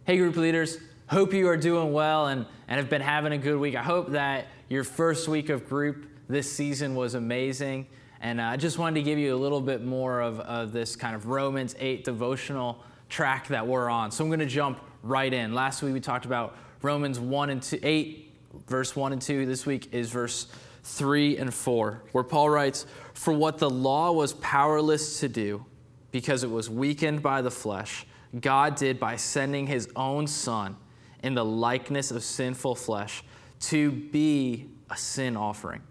Hey, group leaders. Hope you are doing well and have been having a good week. I hope that your first week of group this season was amazing. And I just wanted to give you a little bit more of this kind of Romans 8 devotional track that we're on. So I'm going to jump right in. Last week we talked about Romans 8, verse 1 and 2. This week is verse 3 and 4, where Paul writes, "For what the law was powerless to do, because it was weakened by the flesh, God did by sending his own Son in the likeness of sinful flesh to be a sin offering.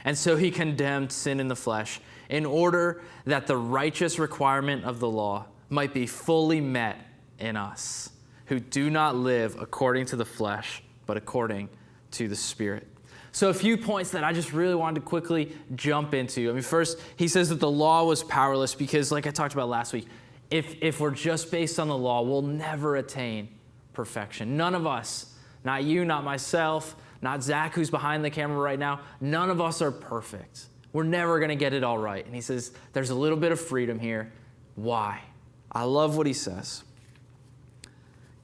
And so he condemned sin in the flesh in order that the righteous requirement of the law might be fully met in us, who do not live according to the flesh, but according to the Spirit." So a few points that I just really wanted to quickly jump into. First, he says that the law was powerless because, like I talked about last week, if we're just based on the law, we'll never attain perfection. None of us, not you, not myself, not Zach, who's behind the camera right now, none of us are perfect. We're never going to get it all right. And he says there's a little bit of freedom here. Why? I love what he says.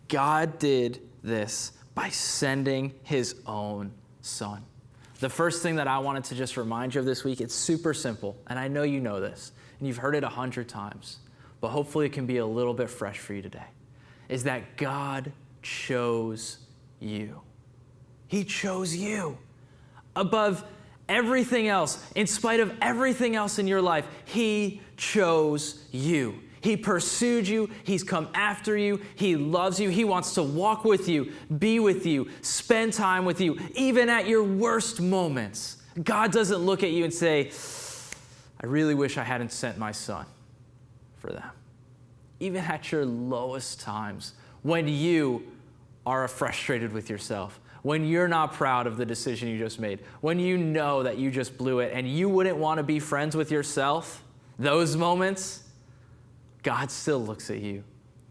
God did this by sending his own Son. The first thing that I wanted to just remind you of this week, it's super simple, and I know you know this, and you've heard it 100 times, but hopefully it can be a little bit fresh for you today, is that God chose you. He chose you. Above everything else, in spite of everything else in your life, he chose you. He pursued you. He's come after you. He loves you. He wants to walk with you, be with you, spend time with you, even at your worst moments. God doesn't look at you and say, "I really wish I hadn't sent my Son for them." Even at your lowest times, when you are frustrated with yourself, when you're not proud of the decision you just made, when you know that you just blew it and you wouldn't want to be friends with yourself, those moments, God still looks at you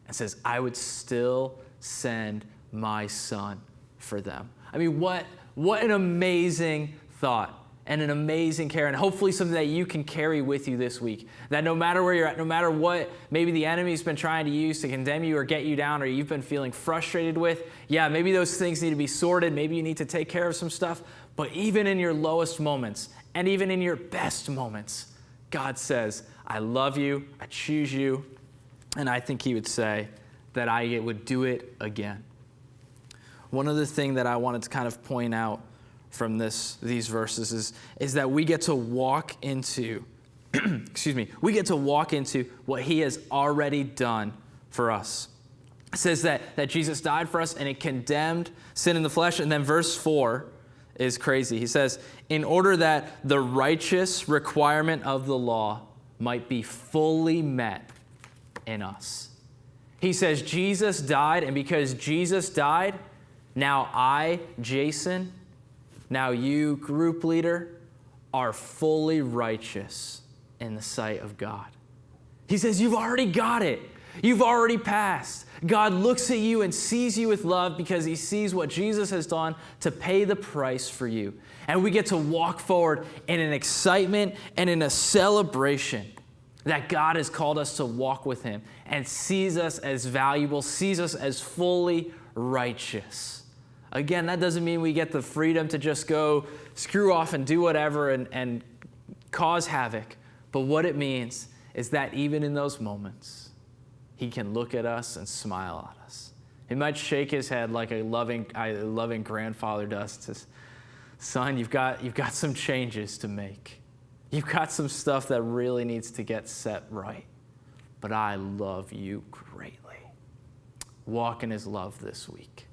and says, "I would still send my Son for them." What an amazing thought and an amazing care, and hopefully something that you can carry with you this week. That no matter where you're at, no matter what maybe the enemy's been trying to use to condemn you or get you down or you've been feeling frustrated with, maybe those things need to be sorted. Maybe you need to take care of some stuff. But even in your lowest moments and even in your best moments, God says, "I love you, I choose you," and I think he would say that I would do it again. One other thing that I wanted to kind of point out from these verses is that we get to walk into, we get to walk into what he has already done for us. It says that Jesus died for us and it condemned sin in the flesh. And then verse 4 is crazy. He says, in order that the righteous requirement of the law might be fully met in us. He says Jesus died, and because Jesus died, now I, Jason, now you, group leader, are fully righteous in the sight of God. He says you've already got it. You've already passed. God looks at you and sees you with love because he sees what Jesus has done to pay the price for you. And we get to walk forward in an excitement and in a celebration that God has called us to walk with him and sees us as valuable, sees us as fully righteous. Again, that doesn't mean we get the freedom to just go screw off and do whatever and cause havoc. But what it means is that even in those moments, he can look at us and smile at us. He might shake his head like a loving grandfather does. Says, "Son, you've got some changes to make. You've got some stuff that really needs to get set right. But I love you greatly." Walk in his love this week.